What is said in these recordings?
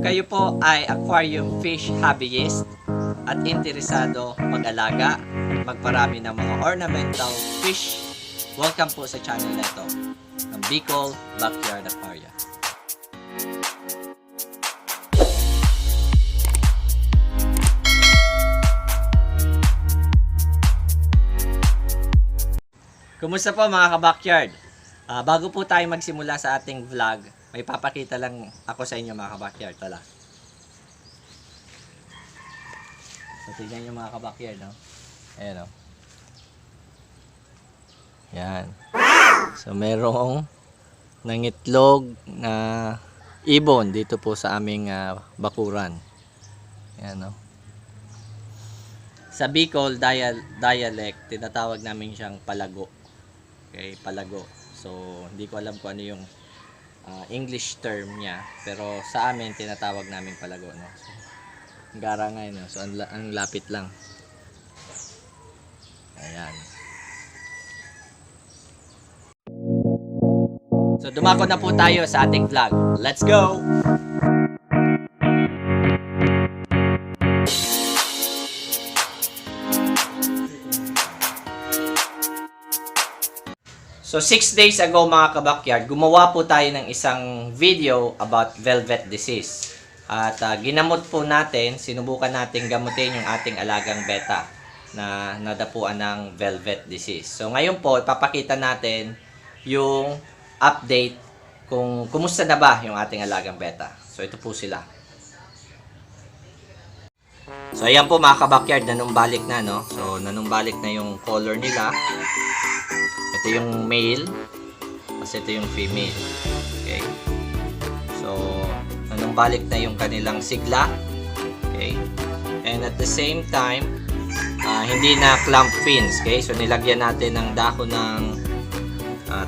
kayo po ay aquarium fish hobbyist at interesado mag-alaga, magparami ng mga ornamental fish, welcome po sa channel na ito ng Bicol Backyard Aquaria. Kumusta po mga ka-backyard? Bago po tayo magsimula sa ating vlog, may papakita lang ako sa inyo mga ka-backyard. Tala. So, tignan nyo mga ka-backyard, no? Ayan, no? Yan. So, merong nangitlog na ibon dito po sa aming bakuran. Ayan, no? Sa Bicol dialect, tinatawag namin siyang palago. Okay, palago. So, hindi ko alam kung ano yung English term niya. Pero sa amin, tinatawag namin palago. No? So, garangay. No? So, ang lapit lang. Ayan. So, dumako na po tayo sa ating vlog. Let's go! So 6 days ago mga ka-backyard, gumawa po tayo ng isang video about velvet disease. At ginamot po natin, sinubukan natin gamutin yung ating alagang beta na nadapuan ng velvet disease. So ngayon po, ipapakita natin yung update kung kumusta na ba yung ating alagang beta. So ito po sila. So ayan po mga ka-backyard, nanumbalik na, no? So nanumbalik na yung color nila. Ito yung male, kasi ito yung female. Okay? So, nanumbalik na yung kanilang sigla. Okay? And at the same time, hindi na clump fins. Okay? So, nilagyan natin ng dahon ng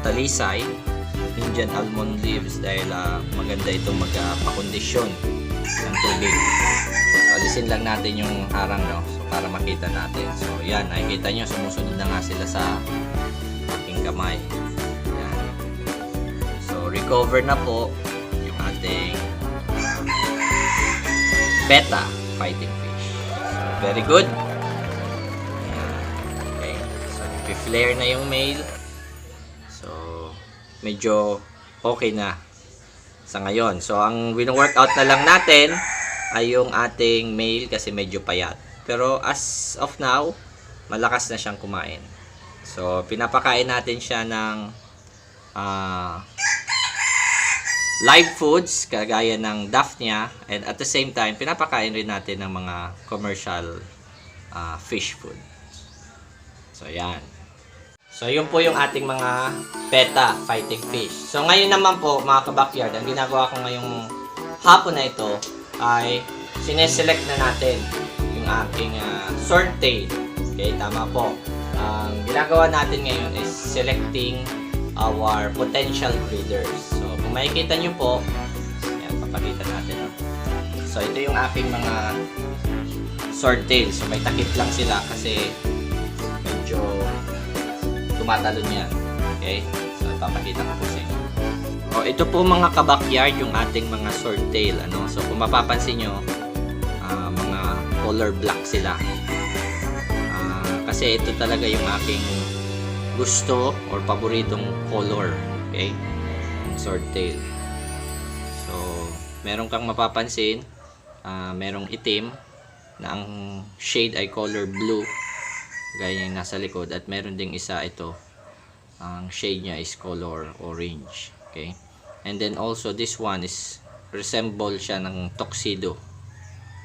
talisay, Indian almond leaves, dahil maganda itong magpakondisyon ng tubig. So, alisin lang natin yung harang, no? So, para makita natin. So, yan. Nakikita nyo, sumusunod na nga sila sa kamay. Yan. So, recover na po yung ating beta fighting fish. So, very good. Yan. Okay. So, i-flare na yung male. So, medyo okay na sa ngayon. So, ang wino-workout na lang natin ay yung ating male kasi medyo payat. Pero as of now, malakas na siyang kumain. So, pinapakain natin siya ng live foods, kagaya ng Daphnia, and at the same time, pinapakain rin natin ng mga commercial fish food. So, yan. So, yun po yung ating mga beta fighting fish. So, ngayon naman po, mga ka-backyard, ang ginagawa ko ngayong hapon na ito ay sineselect na natin yung aking swordtail. Okay, tama po. Ang ginagawa natin ngayon is selecting our potential breeders. So, kung makikita nyo po, ayan, papakita natin. No? So, ito yung aking mga swordtail. So, may takip lang sila kasi medyo tumatalon yan. Okay? So, papakita ko po sa inyo. O, ito po mga ka-backyard, yung ating mga swordtail. Ano? So, kung mapapansin nyo, mga color black sila. Kasi ito talaga yung aking gusto or paboritong color. Okay? Swordtail. So, meron kang mapapansin, merong itim na ang shade ay color blue. Gaya yung nasa likod. At meron ding isa ito. Ang shade niya is color orange. Okay? And then also this one is resemble siya ng tuxedo.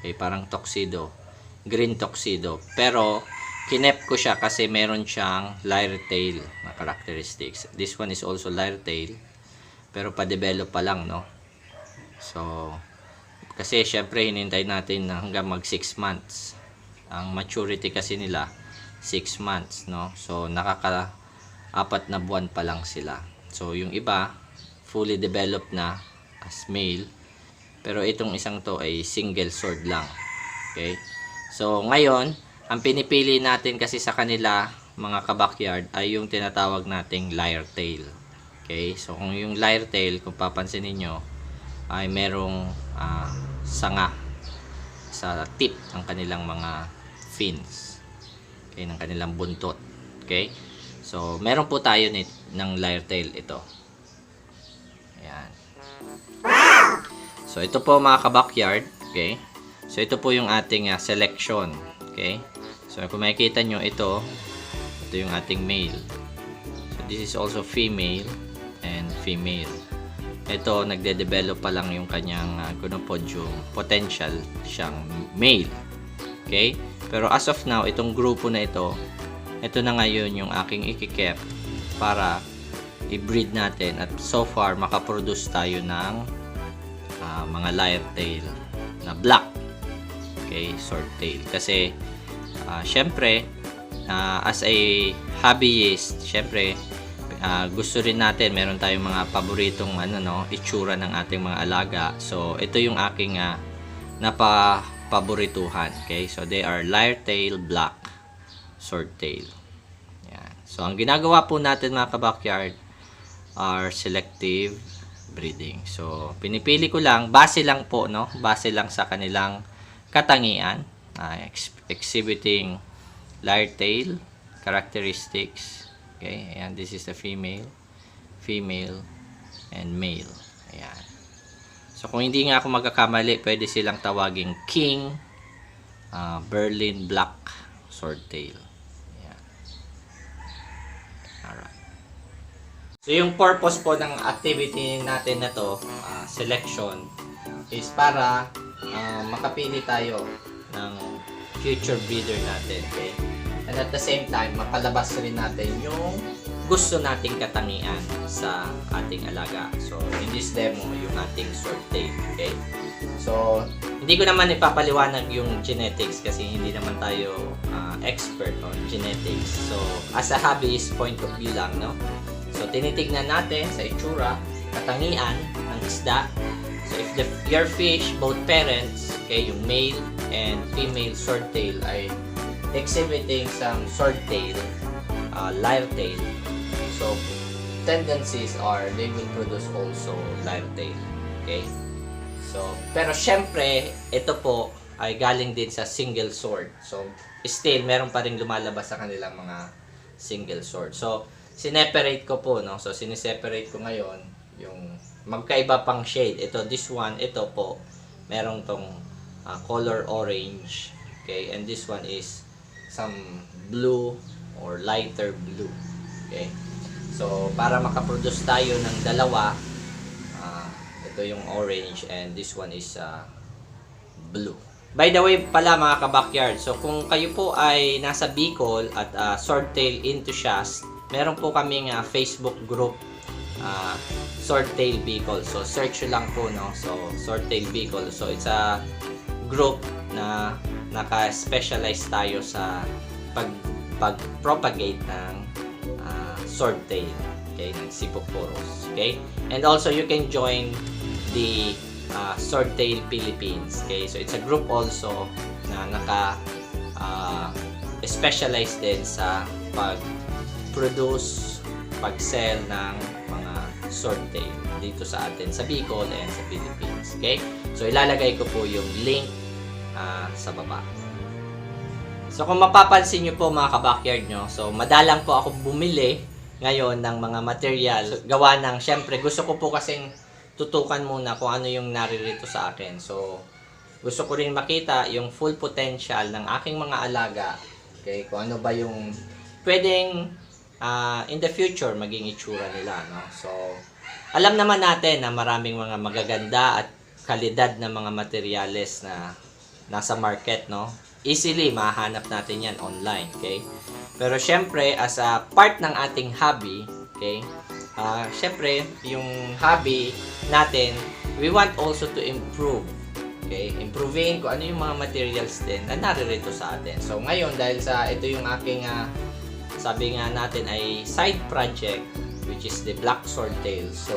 Okay? Parang tuxedo. Green tuxedo. Pero kinep ko siya kasi meron siyang lyre tail na characteristics. This one is also lyre tail, pero pa-develop pa lang, no? So, kasi syempre hinintay natin na hanggang mag 6 months. Ang maturity kasi nila 6 months, no? So, nakaka-4 na buwan pa lang sila. So, yung iba fully developed na as male, pero itong isang to ay single sword lang. Okay? So, ngayon ang pinipili natin kasi sa kanila, mga ka-backyard, ay yung tinatawag nating lyre tail. Okay? So, kung yung lyre tail, kung papansin niyo ay merong sanga sa tip ng kanilang mga fins, okay, ng kanilang buntot. Okay, so meron po tayo ng lyre-tail ito. Ayan. So ito po mga ka-backyard. Okay, so ito po yung ating selection. Okay, so kung makikita nyo, ito yung ating male. So this is also female and female. Ito, nagde-develop pa lang yung kanyang gonopodium. Potential siyang male. Okay? Pero as of now, itong grupo na ito na ngayon yung aking ikikep para i-breed natin. At so far, makaproduce tayo ng mga lyre-tail na black. Okay? Swordtail. Kasi, syempre, as a hobbyist, syempre, gusto rin natin, meron tayong mga paboritong itsura ng ating mga alaga. So ito yung aking napaborituhan. Okay, so they are lyre-tail black swordtail. Yan. So ang ginagawa po natin mga ka-backyard are selective breeding. So pinipili ko lang, base lang po, base lang sa kanilang katangian, exhibiting lyre-tail characteristics. Okay, ayan, this is the female, and male. Ayan. So, kung hindi nga ako magkakamali, pwede silang tawaging King Berlin Black Swordtail. Ayan. Alright. So, yung purpose po ng activity natin na to, selection, is para makapili tayo ng future breeder natin. Okay? And at the same time, mapalabas rin natin yung gusto nating katangian sa ating alaga. So, in this demo, yung ating swordtail. Okay? So, hindi ko naman ipapaliwanag yung genetics kasi hindi naman tayo expert on genetics. So, as a hobbyist point of view lang, no? So, tinitignan natin sa itsura, katangian ng isda. So, if your fish, both parents, okay, yung male and female swordtail ay exhibiting some swordtail, lyre-tail. So, tendencies are they will produce also lyre-tail. Okay? So, pero syempre, ito po ay galing din sa single sword. So, still, meron pa rin lumalabas sa kanilang mga single sword. So, sineperate ko po, no? So, siniseparate ko ngayon yung magkaiba pang shade. Ito, this one, ito po, merong tong color orange. Okay? And this one is some blue or lighter blue. Okay? So, para makaproduce tayo ng dalawa, ito yung orange and this one is blue. By the way pala mga ka-backyard, so kung kayo po ay nasa Bicol at Swordtail Enthusiast, meron po kaming Facebook group, Swordtail Bicol. So, search lang po, no? So, Swordtail Bicol. So, it's a group na naka-specialize tayo sa pag-propagate ng swordtail, okay, ng Siphophorus, okay? And also you can join the Swordtail Philippines, okay? So it's a group also na naka-specialize din sa pag-produce, pag-sell ng mga swordtail dito sa atin sa Bicol and sa Philippines, okay? So ilalagay ko po yung link sa baba. So kung mapapansin nyo po mga ka-backyard nyo, so madalang po ako bumili ngayon ng mga material. So, gawa ng, syempre gusto ko po kasing tutukan muna kung ano yung naririto sa akin. So gusto ko rin makita yung full potential ng aking mga alaga. Okay, kung ano ba yung pwedeng in the future maging itsura nila, no? So alam naman natin na maraming mga magaganda at kalidad na mga materyales na nasa market, no? Easily mahanap natin yan online, okay? Pero syempre, as a part ng ating hobby, okay? Syempre, yung hobby natin, we want also to improve, okay? Improving kung ano yung mga materials din na naririto sa atin. So ngayon, dahil sa ito yung aking, sabi nga natin ay side project, which is the black swordtail. So,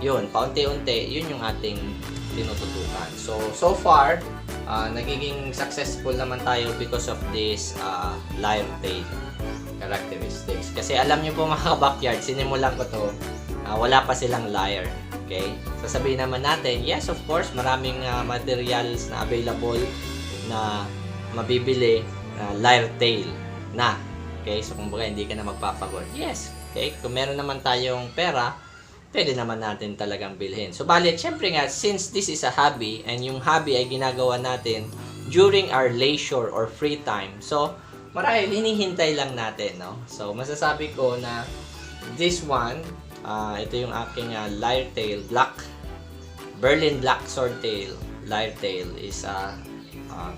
yun, paunti-unti, yun yung ating tinututukan. So far, nagiging successful naman tayo because of this lyre-tail characteristics. Kasi alam nyo po mga backyard, sinimulan ko to, wala pa silang lyre. Okay? Sasabihin naman natin, yes, of course, maraming materials na available na mabibili na lyre tail na. Okay? So, kumbaga, hindi ka na magpapagod. Yes. Okay? Kung meron naman tayong pera, pwede naman natin talagang bilhin. So, balit, syempre nga, since this is a hobby, and yung hobby ay ginagawa natin during our leisure or free time, so, marahil hinihintay lang natin, no? So, masasabi ko na this one, ito yung aking lyre tail, Berlin Black Swordtail lyre tail is,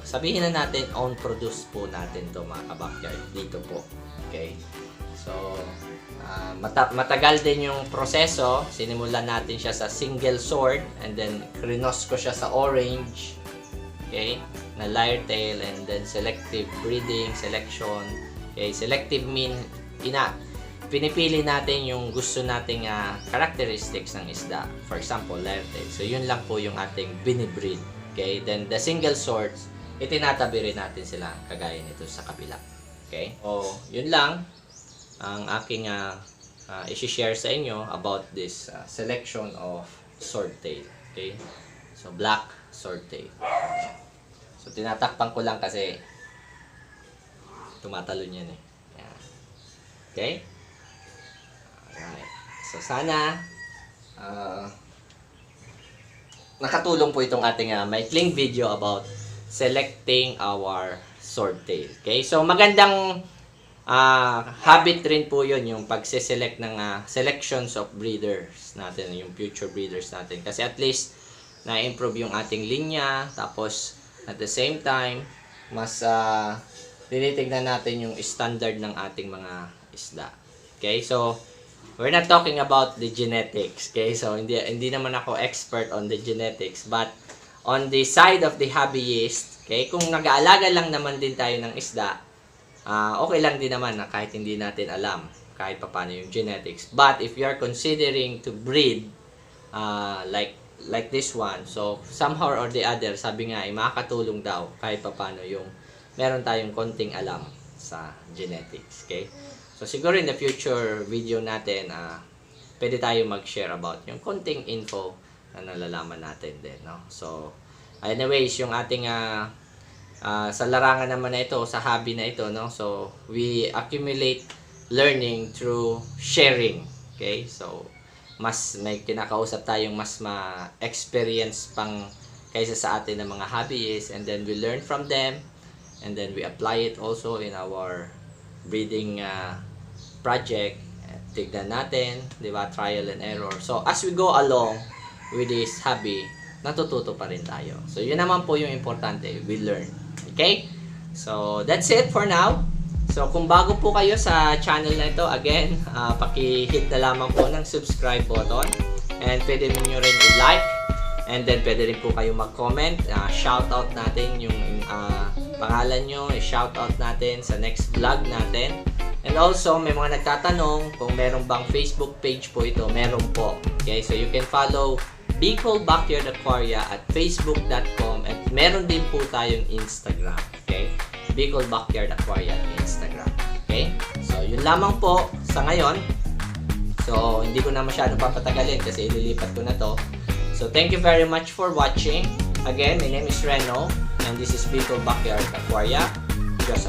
sabihin na natin, own-produced po natin to mga kabakyard dito po. Okay? So, matagal din yung proseso. Sinimulan natin siya sa single sword and then krinos ko siya sa orange. Okay? Na lyre tail, and then selective breeding, selection. Okay? Selective mean, pinipili natin yung gusto nating characteristics ng isda. For example, lyre tail. So, yun lang po yung ating binibreed. Okay? Then, the single swords, itinatabi rin natin sila kagaya nito sa kabila. Okay? O, yun lang ang aking i-share sa inyo about this selection of swordtail. Okay? So, black swordtail. So, tinatakpan ko lang kasi tumatalon yan eh. Yan. Okay? Alright. So, sana nakatulong po itong ating maikling video about selecting our swordtail. Okay? So, magandang habit rin po yun, yung pagse-select ng selections of breeders natin, yung future breeders natin. Kasi at least, na-improve yung ating linya, tapos, at the same time, mas tinitignan natin yung standard ng ating mga isda. Okay? So, we're not talking about the genetics. Okay? So, hindi naman ako expert on the genetics, but on the side of the hobbyist, okay, kung nag-aalaga lang naman din tayo ng isda, okay lang din naman na kahit hindi natin alam kahit paano yung genetics. But if you are considering to breed like this one, so somehow or the other, sabi nga, makakatulong daw kahit paano yung meron tayong konting alam sa genetics. Okay? So siguro in the future video natin, pwede tayo mag-share about yung konting info na nalalaman natin din, no? So anyways, yung ating sa larangan naman na ito, sa hobby na ito, no? So we accumulate learning through sharing. Okay? So mas may kinakausap tayong mas ma-experience pang kaysa sa atin ng mga hobbyists, and then we learn from them, and then we apply it also in our breeding project. Tignan natin, di ba? Trial and error. So as we go along with this hobby, natututo pa rin tayo. So yun naman po yung importante, we learn. Okay? So that's it for now. So kung bago po kayo sa channel na ito, again, paki-hit na lamang po ng subscribe button, and pwede niyo rin i-like, and then pwede rin po kayo mag-comment, shoutout natin yung pangalan nyo, i-shoutout natin sa next vlog natin. And also, may mga nagtatanong kung meron bang Facebook page po ito. Meron po. Okay, so you can follow Bicol Backyard Aquaria at facebook.com, at meron din po tayong Instagram. Okay, Bicol Backyard Aquaria at Instagram. Okay, so yun lamang po sa ngayon. So hindi ko na masyadong papatagalin kasi ililipat ko na to. So thank you very much for watching. Again, my name is Reno, and this is Bicol Backyard Aquaria. Diyos